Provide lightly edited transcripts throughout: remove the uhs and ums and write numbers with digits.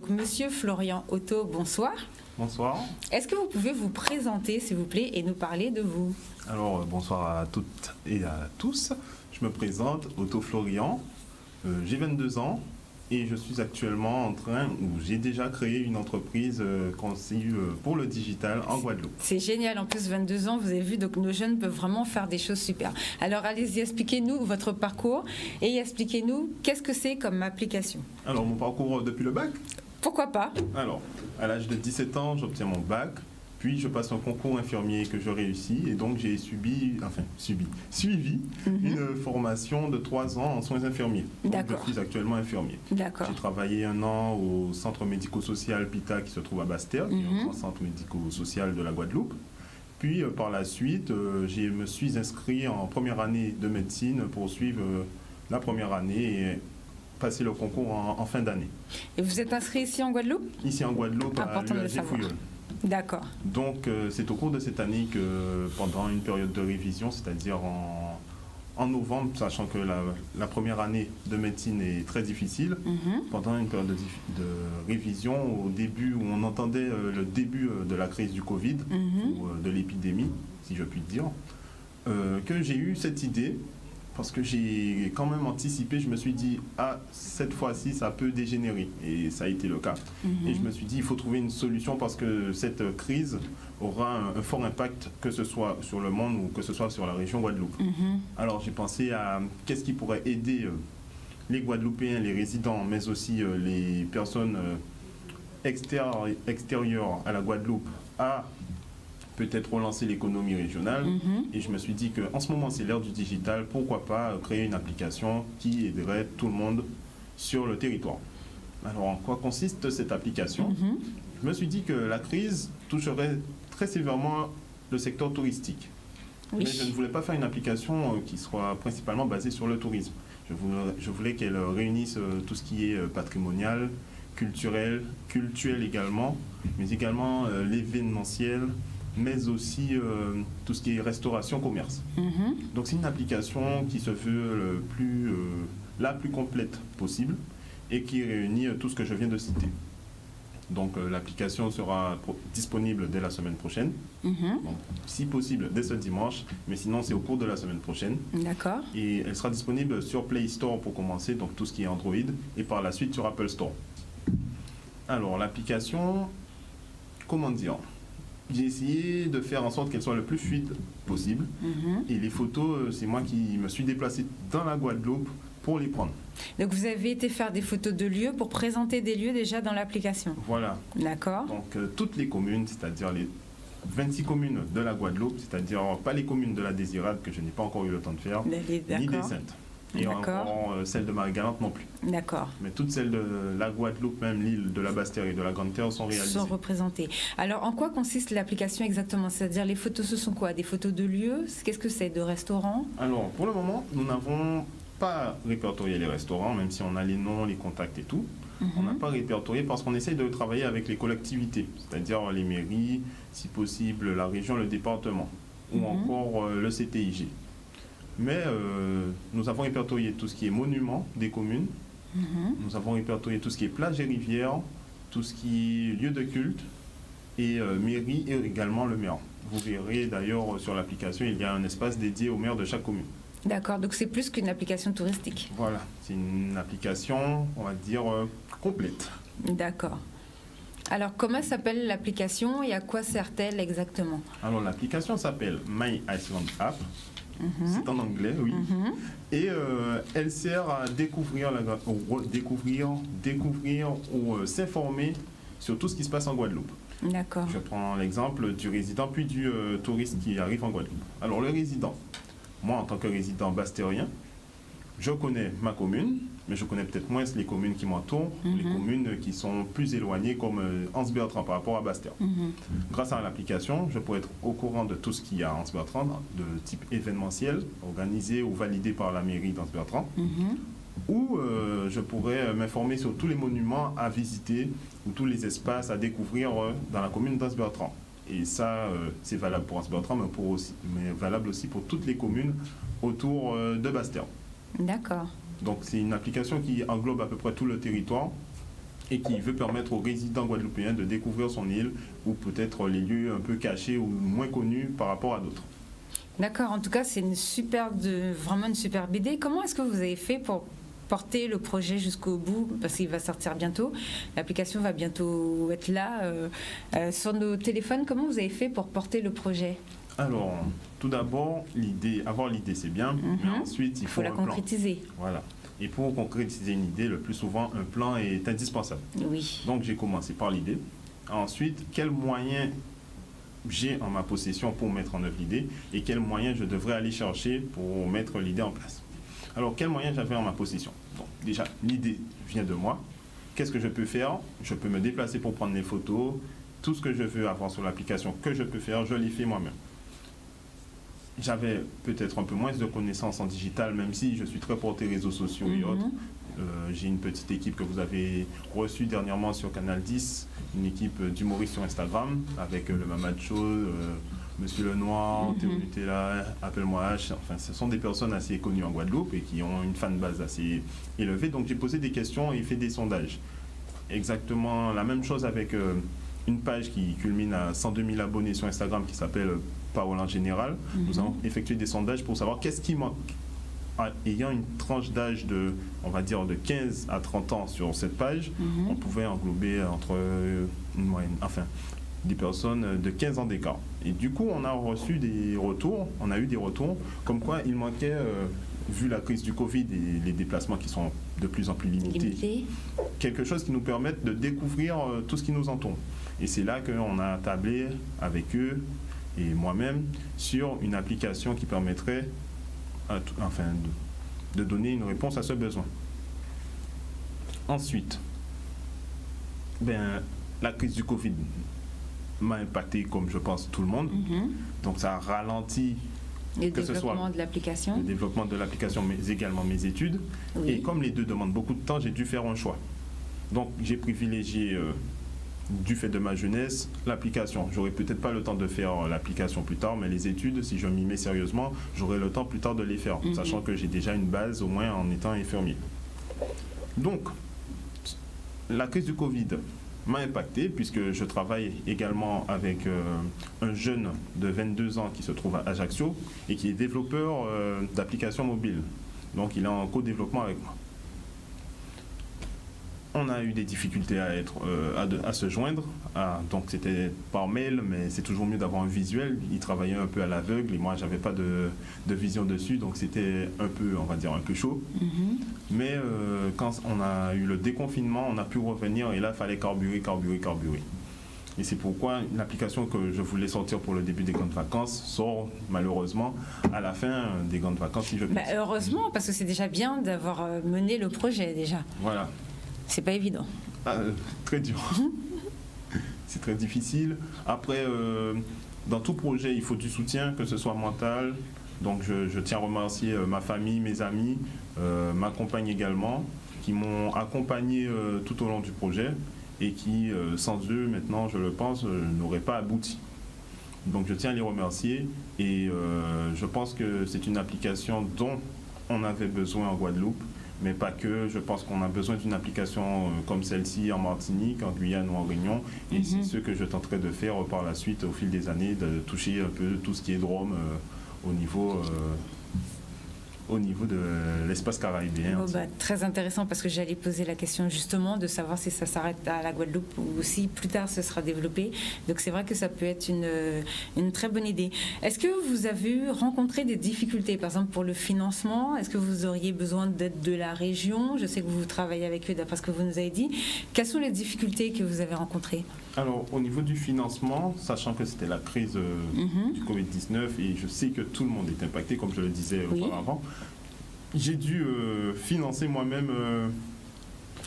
Donc, Monsieur Florian Otto, bonsoir. Bonsoir. Est-ce que vous pouvez vous présenter, s'il vous plaît, et nous parler de vous? Alors, bonsoir à toutes et à tous. Je me présente, Otto Florian. J'ai 22 ans et je suis actuellement j'ai déjà créé une entreprise conçue pour le digital en Guadeloupe. C'est génial. En plus, 22 ans, vous avez vu, donc nos jeunes peuvent vraiment faire des choses super. Alors, allez-y, expliquez-nous votre parcours et expliquez-nous qu'est-ce que c'est comme application. Alors, mon parcours depuis le bac? Pourquoi pas? Alors, à l'âge de 17 ans, j'obtiens mon bac. Puis je passe un concours infirmier que je réussis et donc j'ai suivi une formation de 3 ans en soins infirmiers. D'accord. Je suis actuellement infirmier. D'accord. J'ai travaillé 1 an au centre médico-social PITA qui se trouve à Basse-Terre, qui est un grand centre médico-social de la Guadeloupe. Puis par la suite, je me suis inscrit en première année de médecine pour suivre la première année et passer le concours en fin d'année. Et vous êtes inscrit ici en Guadeloupe? Ici en Guadeloupe, important à de le l'UAG Fouilleul. D'accord. Donc c'est au cours de cette année que pendant une période de révision, c'est-à-dire en novembre, sachant que la première année de médecine est très difficile, pendant une période de révision, au début où on entendait le début de la crise du Covid, ou de l'épidémie, si je puis dire, que j'ai eu cette idée. Parce que j'ai quand même anticipé, je me suis dit, cette fois-ci, ça peut dégénérer. Et ça a été le cas. Et je me suis dit, il faut trouver une solution parce que cette crise aura un fort impact, que ce soit sur le monde ou que ce soit sur la région Guadeloupe. Alors j'ai pensé à qu'est-ce qui pourrait aider les Guadeloupéens, les résidents, mais aussi les personnes extérieures à la Guadeloupe à peut-être relancer l'économie régionale. Et je me suis dit qu'en ce moment, c'est l'ère du digital. Pourquoi pas créer une application qui aiderait tout le monde sur le territoire. Alors, en quoi consiste cette application? Je me suis dit que la crise toucherait très sévèrement le secteur touristique. Oui. Mais je ne voulais pas faire une application qui soit principalement basée sur le tourisme. Je voulais qu'elle réunisse tout ce qui est patrimonial, culturel également, mais également l'événementiel, mais aussi tout ce qui est restauration, commerce. Donc c'est une application qui se veut la plus complète possible et qui réunit tout ce que je viens de citer. Donc l'application sera disponible dès la semaine prochaine, donc, si possible dès ce dimanche, mais sinon c'est au cours de la semaine prochaine. D'accord. Et elle sera disponible sur Play Store pour commencer, donc tout ce qui est Android, et par la suite sur Apple Store. Alors l'application, comment dire? J'ai essayé de faire en sorte qu'elle soit le plus fluide possible. Et les photos, c'est moi qui me suis déplacé dans la Guadeloupe pour les prendre. Donc vous avez été faire des photos de lieux pour présenter des lieux déjà dans l'application. Voilà. D'accord. Donc toutes les communes, c'est-à-dire les 26 communes de la Guadeloupe, c'est-à-dire pas les communes de la Désirade que je n'ai pas encore eu le temps de faire, ni des Saintes. Et encore celle de Marie-Galante non plus. D'accord. Mais toutes celles de la Guadeloupe, même l'île de la Basse-Terre et de la Grande-Terre sont réalisées. Sont représentées. Alors, en quoi consiste l'application exactement? C'est-à-dire, les photos, ce sont quoi? Des photos de lieux? Qu'est-ce que c'est? De restaurants? Alors, pour le moment, nous n'avons pas répertorié les restaurants, même si on a les noms, les contacts et tout. On n'a pas répertorié parce qu'on essaye de travailler avec les collectivités, c'est-à-dire les mairies, si possible la région, le département, ou encore le CTIG. Mais nous avons répertorié tout ce qui est monuments des communes, nous avons répertorié tout ce qui est plages et rivières, tout ce qui est lieu de culte, et mairie et également le maire. Vous verrez d'ailleurs sur l'application, il y a un espace dédié au maire de chaque commune. D'accord, donc c'est plus qu'une application touristique. Voilà, c'est une application, on va dire, complète. D'accord. Alors, comment s'appelle l'application et à quoi sert-elle exactement? Alors, l'application s'appelle My Iceland App. C'est en anglais, oui. Et elle sert à découvrir ou s'informer sur tout ce qui se passe en Guadeloupe. D'accord. Je prends l'exemple du résident puis du touriste qui arrive en Guadeloupe. Alors, le résident, moi en tant que résident basse-terrien, je connais ma commune, mais je connais peut-être moins les communes qui m'entourent, les communes qui sont plus éloignées comme Anse-Bertrand par rapport à Basse-Terre. Grâce à l'application, je pourrais être au courant de tout ce qu'il y a à Anse-Bertrand, de type événementiel, organisé ou validé par la mairie d'Anse-Bertrand, ou je pourrais m'informer sur tous les monuments à visiter ou tous les espaces à découvrir dans la commune d'Anse-Bertrand. Et ça, c'est valable pour Anse-Bertrand, mais valable aussi pour toutes les communes autour de Basse-Terre. D'accord. Donc c'est une application qui englobe à peu près tout le territoire et qui veut permettre aux résidents guadeloupéens de découvrir son île ou peut-être les lieux un peu cachés ou moins connus par rapport à d'autres. D'accord, en tout cas, c'est vraiment une superbe idée. Comment est-ce que vous avez fait pour porter le projet jusqu'au bout, parce qu'il va sortir bientôt, l'application va bientôt être là sur nos téléphones? Comment vous avez fait pour porter le projet? Alors, tout d'abord, avoir l'idée c'est bien, mais ensuite il faut la concrétiser. Voilà. Et pour concrétiser une idée, le plus souvent, un plan est indispensable. Oui. Donc j'ai commencé par l'idée. Ensuite, quels moyens j'ai en ma possession pour mettre en œuvre l'idée et quels moyens je devrais aller chercher pour mettre l'idée en place. Alors, quels moyens j'avais en ma possession? Bon, déjà, l'idée vient de moi. Qu'est-ce que je peux faire? Je peux me déplacer pour prendre les photos. Tout ce que je veux avoir sur l'application que je peux faire, je l'ai fait moi-même. J'avais peut-être un peu moins de connaissances en digital, même si je suis très porté réseaux sociaux et autres. J'ai une petite équipe que vous avez reçue dernièrement sur Canal 10, une équipe d'humoristes sur Instagram, avec le Mamad Show, Monsieur Lenoir, Théo Nutella, Appelle-moi H. Enfin, ce sont des personnes assez connues en Guadeloupe et qui ont une fanbase assez élevée. Donc j'ai posé des questions et fait des sondages. Exactement la même chose avec une page qui culmine à 102 000 abonnés sur Instagram qui s'appelle Parole en Général. Nous avons effectué des sondages pour savoir qu'est-ce qui manque. Ayant une tranche d'âge de, on va dire, de 15 à 30 ans sur cette page, on pouvait englober entre une moyenne, enfin, des personnes de 15 ans d'écart. Et du coup, on a eu des retours comme quoi il manquait, vu la crise du Covid et les déplacements qui sont de plus en plus limités, quelque chose qui nous permette de découvrir tout ce qui nous entoure. Et c'est là qu'on a tablé avec eux et moi-même sur une application qui permettrait de donner une réponse à ce besoin. Ensuite, la crise du Covid m'a impacté comme je pense tout le monde. Donc ça a ralenti le développement de l'application. Le développement de l'application, mais également mes études. Oui. Et comme les deux demandent beaucoup de temps, j'ai dû faire un choix. Donc j'ai privilégié, du fait de ma jeunesse, l'application. J'aurai peut-être pas le temps de faire l'application plus tard, mais les études, si je m'y mets sérieusement, j'aurai le temps plus tard de les faire, sachant que j'ai déjà une base au moins en étant infirmier. Donc, la crise du Covid m'a impacté puisque je travaille également avec un jeune de 22 ans qui se trouve à Ajaccio et qui est développeur d'applications mobiles. Donc il est en co-développement avec moi. On a eu des difficultés à se joindre, donc c'était par mail, mais c'est toujours mieux d'avoir un visuel. Il travaillait un peu à l'aveugle et moi j'avais pas de vision dessus, donc c'était un peu, on va dire, un peu chaud. Mais quand on a eu le déconfinement, on a pu revenir et là il fallait carburer. Et c'est pourquoi l'application que je voulais sortir pour le début des grandes vacances sort malheureusement à la fin des grandes vacances, si je puis dire. Heureusement, parce que c'est déjà bien d'avoir mené le projet déjà. Voilà. C'est pas évident. Très dur. C'est très difficile. Après, dans tout projet, il faut du soutien, que ce soit mental. Donc, je tiens à remercier ma famille, mes amis, ma compagne également, qui m'ont accompagné tout au long du projet et qui, sans eux, maintenant, je le pense, n'auraient pas abouti. Donc, je tiens à les remercier et je pense que c'est une application dont on avait besoin en Guadeloupe. Mais pas que, je pense qu'on a besoin d'une application comme celle-ci en Martinique, en Guyane ou en Réunion. Et c'est ce que je tenterai de faire par la suite, au fil des années, de toucher un peu tout ce qui est drôme au niveau de l'espace caribéen. Très intéressant, parce que j'allais poser la question justement de savoir si ça s'arrête à la Guadeloupe ou si plus tard ce sera développé. Donc c'est vrai que ça peut être une très bonne idée. Est-ce que vous avez rencontré des difficultés, par exemple pour le financement? Est-ce que vous auriez besoin d'aide de la région? Je sais que vous travaillez avec eux d'après ce que vous nous avez dit. Quelles sont les difficultés que vous avez rencontrées? Alors, au niveau du financement, sachant que c'était la crise du Covid-19 et je sais que tout le monde est impacté, comme je le disais auparavant, j'ai dû financer moi-même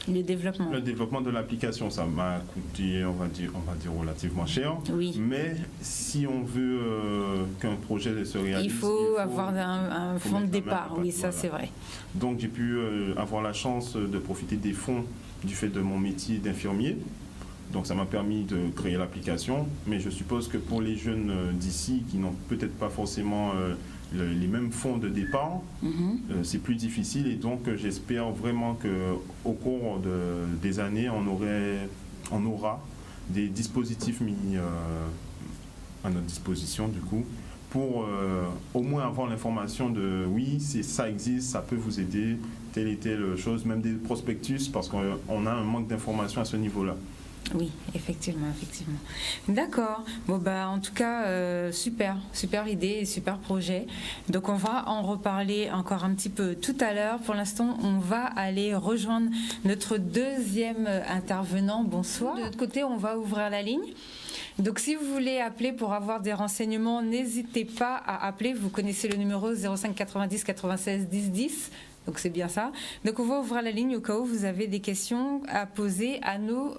le développement de l'application. Ça m'a coûté, on va dire relativement cher. Oui. Mais si on veut qu'un projet se réalise, il faut avoir un fonds de départ. Oui, ça c'est vrai. Donc j'ai pu avoir la chance de profiter des fonds du fait de mon métier d'infirmier. Donc ça m'a permis de créer l'application, mais je suppose que pour les jeunes d'ici qui n'ont peut-être pas forcément les mêmes fonds de départ, c'est plus difficile. Et donc, j'espère vraiment qu'au cours des années, on aura des dispositifs mis à notre disposition, du coup, pour au moins avoir l'information de oui, ça existe, ça peut vous aider, telle et telle chose, même des prospectus, parce qu'on a un manque d'informations à ce niveau-là. Oui, effectivement. D'accord. Bon, en tout cas, super idée et super projet. Donc, on va en reparler encore un petit peu tout à l'heure. Pour l'instant, on va aller rejoindre notre deuxième intervenant. Bonsoir. De l'autre côté, on va ouvrir la ligne. Donc, si vous voulez appeler pour avoir des renseignements, n'hésitez pas à appeler. Vous connaissez le numéro 05 90 96 10 10. Donc, c'est bien ça. Donc, on va ouvrir la ligne au cas où vous avez des questions à poser à nos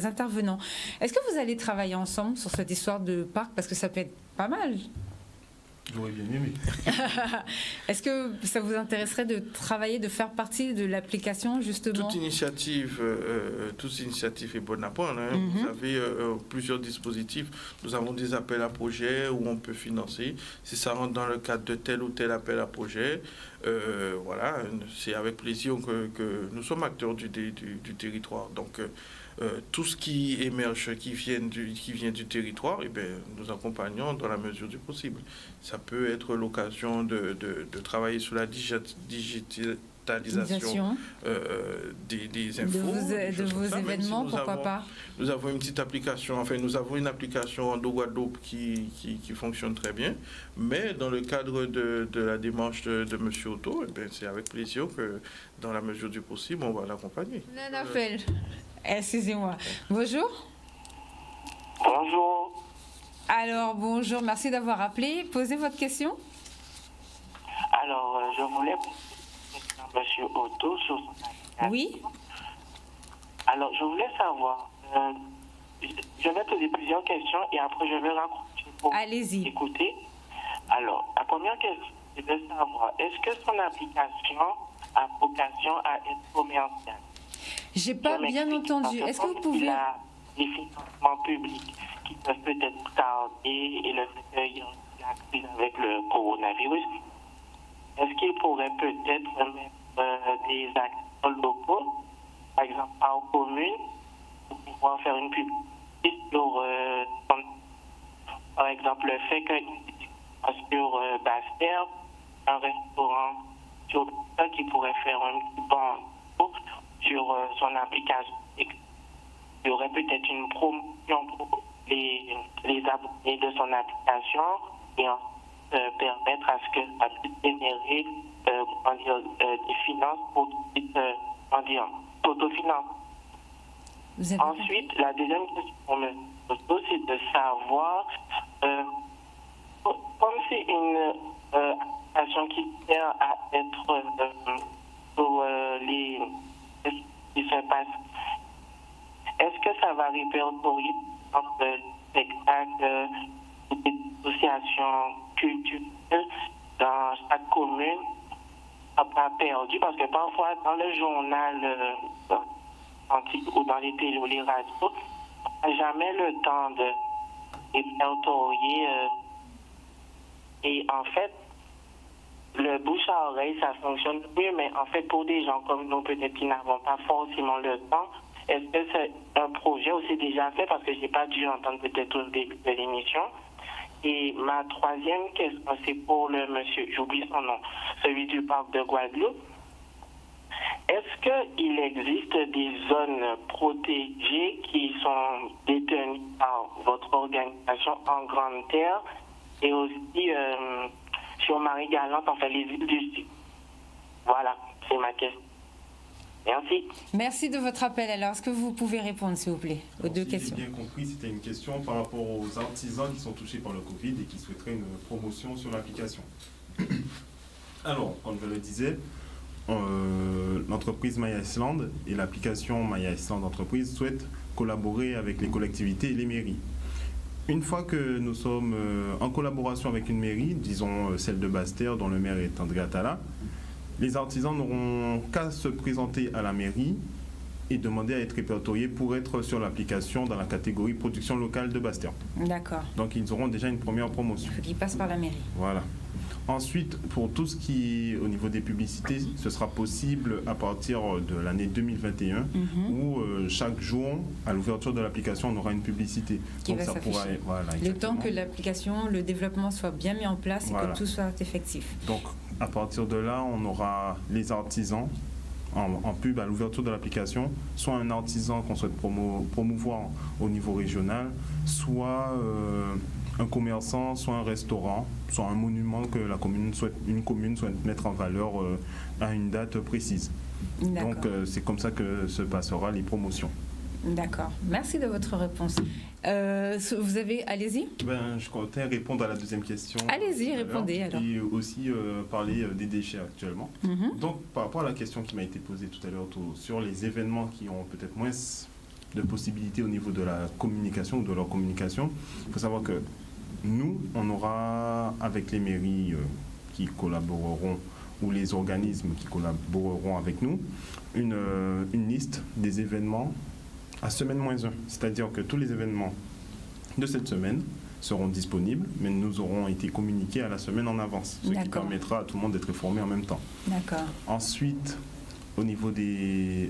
intervenants. Est-ce que vous allez travailler ensemble sur cette histoire de parc? Parce que ça peut être pas mal. J'aurais bien aimé. Est-ce que ça vous intéresserait de travailler, de faire partie de l'application, justement? Toute initiative est bonne à prendre. Vous avez plusieurs dispositifs. Nous avons des appels à projets où on peut financer. Si ça rentre dans le cadre de tel ou tel appel à projet, voilà, c'est avec plaisir que nous sommes acteurs du territoire. Donc, tout ce qui émerge, qui vient du territoire, eh bien, nous accompagnons dans la mesure du possible. Ça peut être l'occasion de travailler sur la digitalisation des infos. De vos événements, pourquoi pas. Nous avons une petite application, nous avons une application de Guadeloupe qui fonctionne très bien, mais dans le cadre de la démarche de M. Otto, eh bien, c'est avec plaisir que, dans la mesure du possible, on va l'accompagner. Un appel. Excusez-moi. Bonjour. Bonjour. Alors, bonjour, merci d'avoir appelé. Posez votre question. Alors, je voulais M. Otto sur son application. Oui. Alors, je voulais savoir, je vais poser plusieurs questions et après je vais raccrocher pour écouter. Alors, la première question, c'est de savoir, est-ce que son application a vocation à être commerciale? J'ai pas bien entendu. Est-ce que vous pouvez... Il y a des financements publics qui peuvent peut-être tarder et le fait qu'il y a la crise avec le coronavirus, est-ce qu'il pourrait peut-être mettre des acteurs locaux, par exemple par commune, pour pouvoir faire une publicité sur, par exemple, le fait sur Basse-Terre, un restaurant sur ça qui pourrait faire un petit banc sur son application. Il y aurait peut-être une promotion pour les abonnés de son application et permettre à ce que ça puisse générer des finances pour qu'ils puissent s'autofinancer. Ensuite, la deuxième question pour me pose, c'est de savoir, comme c'est une application qui sert à être pour les qui se passe, est-ce que ça va répertorier entre spectacles, des associations culturelles dans chaque commune? Pas perdu, parce que parfois dans le journal ou dans les télé ou les radios, on n'a jamais le temps de répertorier et en fait le bouche à oreille ça fonctionne mieux, mais en fait pour des gens comme nous peut-être qui n'avons pas forcément le temps, est-ce que c'est un projet où c'est déjà fait, parce que j'ai pas dû entendre peut-être au début de l'émission. Et ma troisième question, c'est pour le monsieur, j'oublie son nom, celui du parc de Guadeloupe. Est-ce qu'il existe des zones protégées qui sont détenues par votre organisation en Grande Terre et aussi sur Marie-Galante, enfin les îles du Sud? Voilà, c'est ma question. Merci. Merci de votre appel. Alors, est-ce que vous pouvez répondre, s'il vous plaît, aux deux questions? J'ai bien compris, c'était une question par rapport aux artisans qui sont touchés par le Covid et qui souhaiteraient une promotion sur l'application. Alors, comme je le disais, l'entreprise My Iceland et l'application My Iceland Entreprise souhaitent collaborer avec les collectivités et les mairies. Une fois que nous sommes en collaboration avec une mairie, disons celle de Basse-Terre, dont le maire est André Atala, les artisans n'auront qu'à se présenter à la mairie et demander à être répertoriés pour être sur l'application dans la catégorie production locale de Bastia. D'accord. Donc ils auront déjà une première promotion. Il faut qu'ils passent par la mairie. Voilà. Ensuite, pour tout ce qui est au niveau des publicités, ce sera possible à partir de l'année 2021 où chaque jour, à l'ouverture de l'application, on aura une publicité. Qui va s'afficher. Voilà, le temps que l'application, le développement soit bien mis en place et que tout soit effectif. Donc, à partir de là, on aura les artisans en pub à l'ouverture de l'application, soit un artisan qu'on souhaite promouvoir au niveau régional, soit un commerçant, soit un restaurant, soit un monument que une commune souhaite mettre en valeur à une date précise. Donc c'est comme ça que se passera les promotions. D'accord. Merci de votre réponse. Vous avez... Allez-y. Je comptais répondre à la deuxième question. Allez-y, répondez alors. Et aussi parler des déchets actuellement. Donc par rapport à la question qui m'a été posée tout à l'heure sur les événements qui ont peut-être moins de possibilités au niveau de la communication ou de leur communication, il faut savoir que nous, on aura avec les mairies qui collaboreront ou les organismes qui collaboreront avec nous, une liste des événements à semaine -1. C'est-à-dire que tous les événements de cette semaine seront disponibles, mais nous auront été communiqués à la semaine en avance, ce qui permettra à tout le monde d'être informé en même temps. D'accord. Ensuite,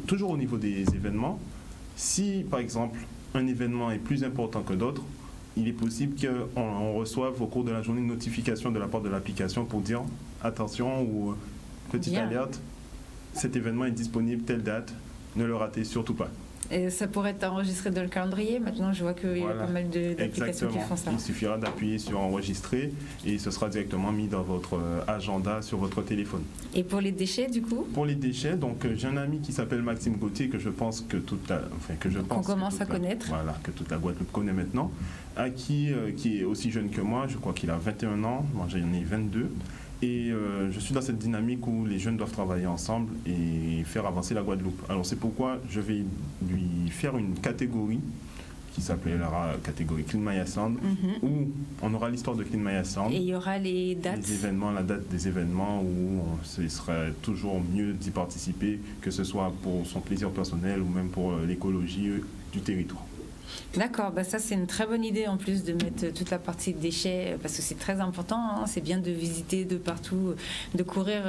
toujours au niveau des événements, si par exemple un événement est plus important que d'autres, il est possible qu'on reçoive au cours de la journée une notification de la part de l'application pour dire attention ou petite alerte, cet événement est disponible telle date, ne le ratez surtout pas. Et ça pourrait être enregistré dans le calendrier. Maintenant, je vois qu'il y a pas mal d'applications qui font ça. Il suffira d'appuyer sur enregistrer et ce sera directement mis dans votre agenda sur votre téléphone. Et pour les déchets, du coup? Pour les déchets, donc j'ai un ami qui s'appelle Maxime Gauthier que je pense que qu'on commence à connaître. Voilà, que toute la Guadeloupe connaît maintenant, qui est aussi jeune que moi. Je crois qu'il a 21 ans. Moi, j'en ai 22. Et je suis dans cette dynamique où les jeunes doivent travailler ensemble et faire avancer la Guadeloupe. Alors c'est pourquoi je vais lui faire une catégorie qui s'appellera catégorie Clean My Island, où on aura l'histoire de Clean My Island. Et il y aura les dates. Les événements, la date des événements où ce serait toujours mieux d'y participer, que ce soit pour son plaisir personnel ou même pour l'écologie du territoire. D'accord, ça c'est une très bonne idée en plus de mettre toute la partie déchets parce que c'est très important, hein, c'est bien de visiter de partout, de courir,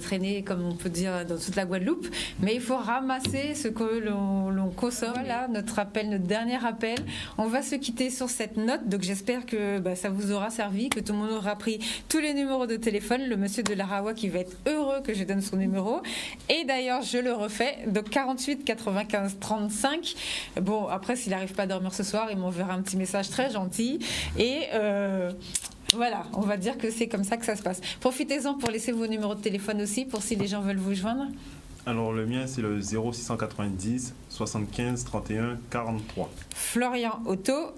traîner comme on peut dire dans toute la Guadeloupe, mais il faut ramasser ce que l'on consomme. Voilà notre dernier appel, on va se quitter sur cette note, donc j'espère que ça vous aura servi, que tout le monde aura pris tous les numéros de téléphone, le monsieur de l'Arawa qui va être heureux que je donne son numéro, et d'ailleurs je le refais, donc 48 95 35, bon après s'il n'arrive pas à dormir ce soir, il m'enverra un petit message très gentil et voilà, on va dire que c'est comme ça que ça se passe. Profitez-en pour laisser vos numéros de téléphone aussi pour si les gens veulent vous joindre. Alors le mien c'est le 0690 75 31 43. Florian Otto.